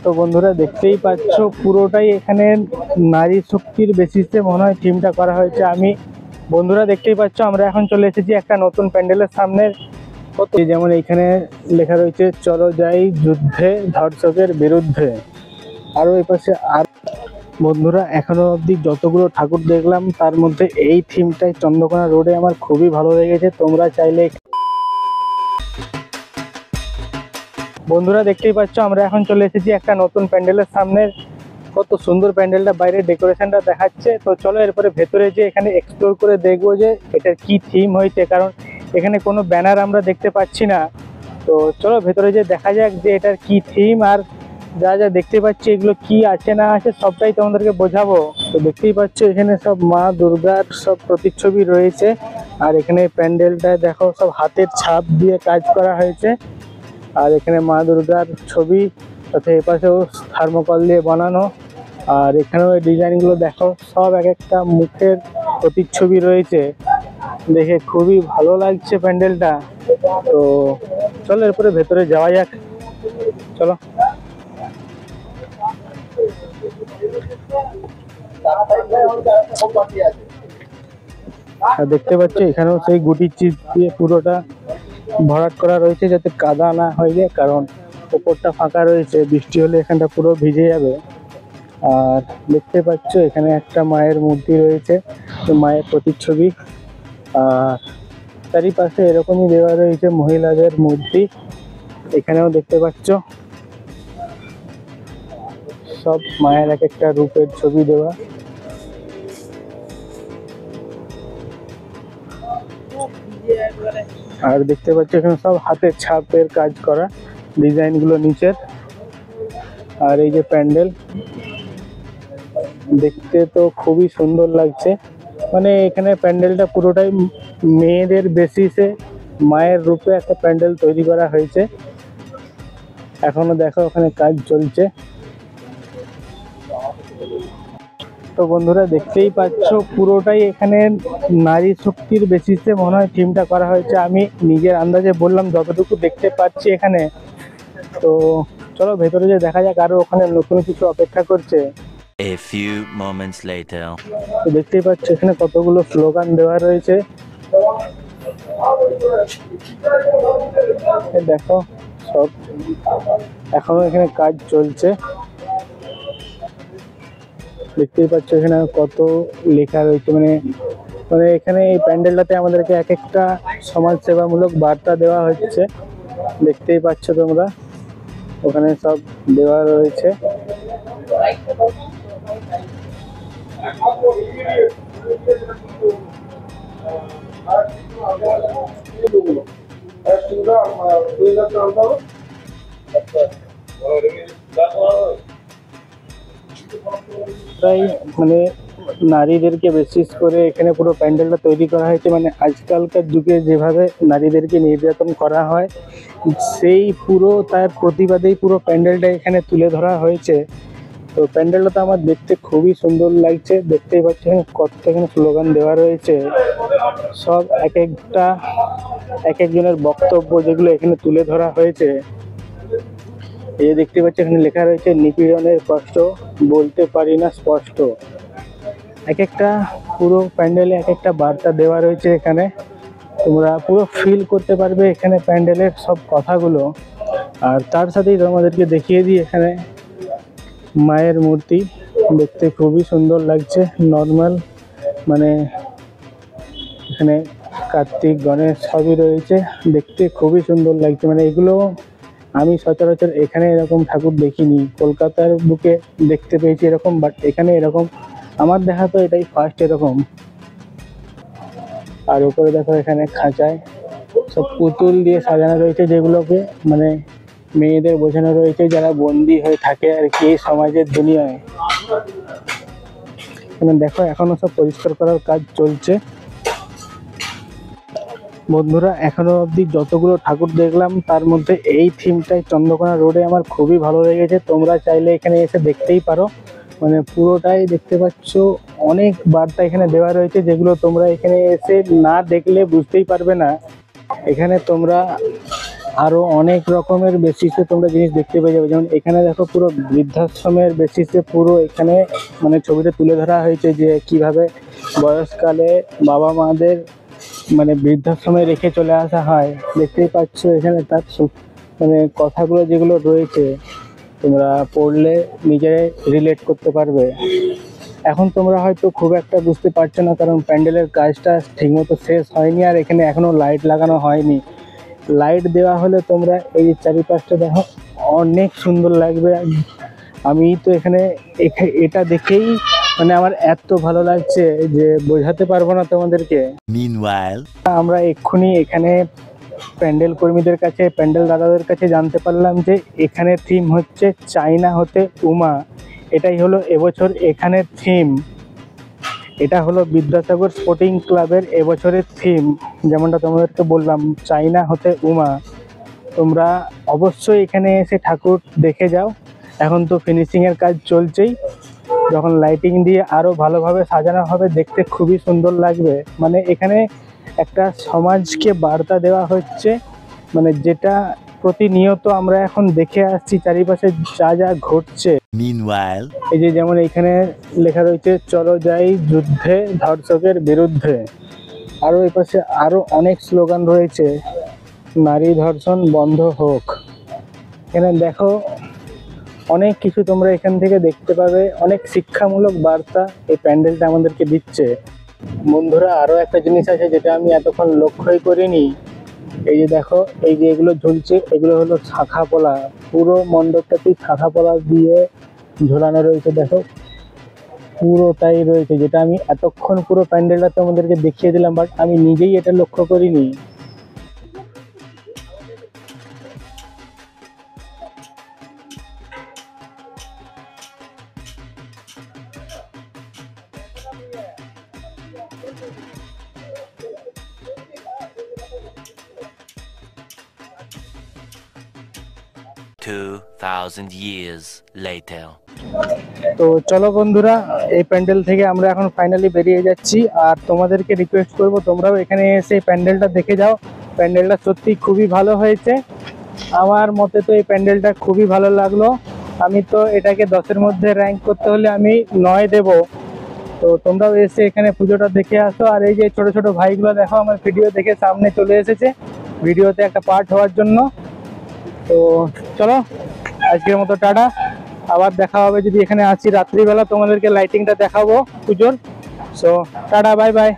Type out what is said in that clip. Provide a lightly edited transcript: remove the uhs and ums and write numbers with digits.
তো বন্ধুরা দেখতেই পাচ্ছ পুরোটাই এখানে নারী শক্তির বেসিসে মনে হয় থিমটা করা হয়েছে। বন্ধুরা দেখতেই পাচ্ছ আমরা এখন চলে এসেছি একটা নতুন প্যান্ডেলের সামনে। যেমন এখানে লেখা রয়েছে চলো যাই যুদ্ধে ধর্ষকের বিরুদ্ধে। আরো এই পাশে আর বন্ধুরা এখনো অবধি যতগুলো ঠাকুর দেখলাম তার মধ্যে এই থিমটাই চন্দ্রকোনা রোডে আমার খুবই ভালো লেগেছে। তোমরা চাইলে বন্ধুরা দেখতেই পাচ্ছ আমরা এখন চলে এসেছি একটা নতুন প্যান্ডেলের সামনে। কত সুন্দর প্যান্ডেলটা, বাইরে ডেকোরেশনটা দেখাচ্ছে। তো চলো এরপরে ভেতরে যে এখানে এক্সপ্লোর করে দেখবো যে এটার কি থিম হয়েছে, কারণ এখানে কোনো ব্যানার আমরা দেখতে পাচ্ছি না। তো চলো ভেতরে যে দেখা যাক যে এটার কি থিম, আর যা যা দেখতে পাচ্ছি এগুলো কি আছে না আছে সবটাই তোমাদেরকে বোঝাবো। তো দেখতেই পাচ্ছ এখানে সব মা দুর্গার সব প্রতিচ্ছবি রয়েছে, আর এখানে প্যান্ডেলটায় দেখো সব হাতের ছাপ দিয়ে কাজ করা হয়েছে। আর এখানে মা দুর্গার ছবি, সাথে এপাশেও থার্মোকল দিয়ে বানানো। আর এখানেও এই ডিজাইনগুলো দেখো সব এক একটা মুখের প্রতিচ্ছবি রয়েছে, দেখে খুবই ভালো লাগছে প্যান্ডেলটা। তো চলো এরপরে ভেতরে যাওয়া যাক, চলো। দেখতে পাচ্ছ এখানেও সেই গুটির চিপ দিয়ে পুরোটা ভরাট করা রয়েছে যাতে কাদা না হয়ে যায়, কারণ ওপরটা ফাঁকা রয়েছে, বৃষ্টি হলে এখানটা পুরো ভিজে যাবে। আর দেখতে পাচ্ছ এখানে একটা মায়ের মূর্তি রয়েছে, মায়ের প্রতিচ্ছবি। আর চারিপাশে এরকমই দেওয়া রয়েছে মহিলাদের মূর্তি। এখানেও দেখতে পাচ্ছ সব মায়ের এক একটা রূপের ছবি দেওয়া। আর দেখতে পাচ্ছ এখানে সব হাতের ছাপের কাজ করা ডিজাইন গুলো নিচের। আর এই যে প্যান্ডেল দেখতে তো খুবই সুন্দর লাগছে, মানে এখানে প্যান্ডেলটা পুরোটাই মেয়েদের বেসিসে মায়ের রূপে একটা প্যান্ডেল তৈরি করা হয়েছে। এখনো দেখো ওখানে কাজ চলছে। তো বন্ধুরা দেখতেই পাচ্ছ পুরোটাই এখানে নারী শক্তির বেসিসে মনে হয় থিমটা করা হয়েছে। আমি নিজের আন্দাজে বললাম যতটুকু দেখতে পাচ্ছি এখানে। তো চলো ভেতরে যে দেখা যাক, আরো ওখানে নতুন কিছু অপেক্ষা করছে। A few moments later. তো দেখতেই পাচ্ছ এখানে কতগুলো স্লোগান দেওয়া রয়েছে, দেখো সব এখনো এখানে কাজ চলছে। দেখতেই পাচ্ছ এখানে কত লেখা রয়েছে, মানে মানে এখানে এই প্যান্ডেলটাতে আমাদেরকে এক একটা সমাজ সেবামূলক বার্তা দেওয়া হচ্ছে। দেখতেই পাচ্ছ তোমরা ওখানে সব দেওয়া রয়েছে। তাই মানে নারীদেরকে বেসিস করে এখানে পুরো প্যান্ডেলটা তৈরি করা হয়েছে। মানে আজকালকার যুগে যেভাবে নারীদেরকে নির্যাতন করা হয় সেই পুরো তার প্রতিবাদেই পুরো প্যান্ডেলটা এখানে তুলে ধরা হয়েছে। তো প্যান্ডেলটা তো আমার দেখতে খুবই সুন্দর লাগছে। দেখতেই পাচ্ছেন কত এখানে স্লোগান দেওয়া রয়েছে, সব এক একজনের বক্তব্য যেগুলো এখানে তুলে ধরা হয়েছে। এই দেখতে পাচ্ছি এখানে লেখা রয়েছে নিপীড়নের কষ্ট বলতে পারি না স্পষ্ট। এক একটা পুরো প্যান্ডেলে এক একটা বার্তা দেওয়া রয়েছে এখানে, তোমরা পুরো ফিল করতে পারবে এখানে প্যান্ডেলের সব কথাগুলো। আর তার সাথেই তোমাদেরকে দেখিয়ে দিই এখানে মায়ের মূর্তি, দেখতে খুবই সুন্দর লাগছে। নর্মাল মানে এখানে কার্তিক গণেশ সবই রয়েছে, দেখতে খুবই সুন্দর লাগছে। মানে এগুলো আমি সচরাচর এখানে এরকম ঠাকুর দেখিনি, কলকাতার বুকে দেখতে পেয়েছি এরকম, বাট এখানে এরকম আমার দেখা তো এটাই ফার্স্ট এরকম। আর উপরে দেখো এখানে খাঁচায় সব পুতুল দিয়ে সাজানো রয়েছে, যেগুলোকে মানে মেয়েদের বোঝানো রয়েছে যারা বন্দি হয়ে থাকে আর কি সমাজের দুনিয়ায়। এখানে দেখো এখনো সব পরিষ্কার করার কাজ চলছে। বন্ধুরা এখনো অবধি যতগুলো ঠাকুর দেখলাম তার মধ্যে এই থিমটাই চন্দ্রকোনা রোডে আমার খুবই ভালো লেগেছে। তোমরা চাইলে এখানে এসে দেখতেই পারো, মানে পুরোটাই দেখতে পাচ্ছ অনেক বার্তা এখানে দেওয়া রয়েছে, যেগুলো তোমরা এখানে এসে না দেখলে বুঝতেই পারবে না। এখানে তোমরা আরো অনেক রকমের বেসিসে তোমরা জিনিস দেখতে পেয়ে যাবে। যেমন এখানে দেখো পুরো বৃদ্ধাশ্রমের বেসিসে পুরো এখানে মানে ছবিটা তুলে ধরা হয়েছে যে কিভাবে বয়সকালে বাবা মাদের মানে বৃদ্ধাশ্রমে রেখে চলে আসা হয়। দেখতেই পাচ্ছ এখানে তার মানে কথাগুলো যেগুলো রয়েছে তোমরা পড়লে নিজেরাই রিলেট করতে পারবে। এখন তোমরা হয়তো খুব একটা বুঝতে পারছো না, কারণ প্যান্ডেলের কাজটা ঠিকমতো শেষ হয়নি আর এখানে এখনো লাইট লাগানো হয়নি। লাইট দেওয়া হলে তোমরা এই যে চারিপাশটা দেখো অনেক সুন্দর লাগবে। আমি তো এখানে এটা দেখেই মানে আমার এত ভালো লাগছে যে বোঝাতে পারবো না তোমাদেরকে। Meanwhile, আমরা এক্ষুনি এখানে প্যান্ডেল কর্মীদের কাছে, প্যান্ডেল দাদাদের কাছে জানতে পারলাম যে এখানে থিম হচ্ছে চায়না হতে উমা। এটাই হলো এবছর এখানের থিম। এটা হলো বিদ্যাসাগর স্পোর্টিং ক্লাবের এবছরের থিম, যেমনটা তোমাদেরকে বললাম চায়না হতে উমা। তোমরা অবশ্যই এখানে এসে ঠাকুর দেখে যাও। এখন তো ফিনিশিংয়ের কাজ চলছেই, যখন লাইটিং দিয়ে আরও ভালোভাবে সাজানো হবে দেখতে খুবই সুন্দর লাগবে। মানে এখানে একটা সমাজকে বার্তা দেওয়া হচ্ছে, মানে যেটা প্রতিনিয়ত আমরা এখন দেখে আসছি চারিপাশে যা যা ঘটছে। meanwhile, এই যে যেমন এখানে লেখা রয়েছে চলো যাই যুদ্ধে ধর্ষকের বিরুদ্ধে। আরও এই পাশে আরও অনেক স্লোগান রয়েছে, নারী ধর্ষণ বন্ধ হোক। এখানে দেখো অনেক কিছু তোমরা এখান থেকে দেখতে পাবে, অনেক শিক্ষামূলক বার্তা এই প্যান্ডেলটা আমাদেরকে দিচ্ছে। বন্ধুরা আরও একটা জিনিস আছে যেটা আমি এতক্ষণ লক্ষ্যই করিনি। এই যে দেখো এই যে এগুলো ঝুলছে এগুলো হলো শাখা পলা। পুরো মণ্ডপটাতেই শাখা পলা দিয়ে ঝোলানো রয়েছে, দেখো পুরোটাই রয়েছে, যেটা আমি এতক্ষণ পুরো প্যান্ডেলটা তোমাদেরকে দেখিয়ে দিলাম, বাট আমি নিজেই এটা লক্ষ্য করিনি। two thousand years later. তো চলো বন্ধুরা, এই প্যান্ডেল থেকে আমরা এখন ফাইনালি বেরিয়ে যাচ্ছি। আর তোমাদেরকে রিকোয়েস্ট করব তোমরাও এখানে এসে প্যান্ডেলটা দেখে যাও। প্যান্ডেলটা সত্যি খুবই ভালো হয়েছে। আমার মতে তো এই প্যান্ডেলটা খুবই ভালো লাগলো। আমি তো এটাকে 10-এর মধ্যে র্যাঙ্ক করতে হলে আমি 9 দেব। তো তোমরাও এসে এখানে পুজোটা দেখে আসো। আর এই যে ছোট ছোট ভাইগুলো দেখো আমার ভিডিও দেখে সামনে চলে এসেছে ভিডিওতে একটা পার্ট হওয়ার জন্য। তো চলো আজকের মতো টাটা। আবার দেখা হবে যদি এখানে আসি রাত্রিবেলা, তোমাদেরকে লাইটিংটা দেখাবো পুজোর। So tata, bye bye.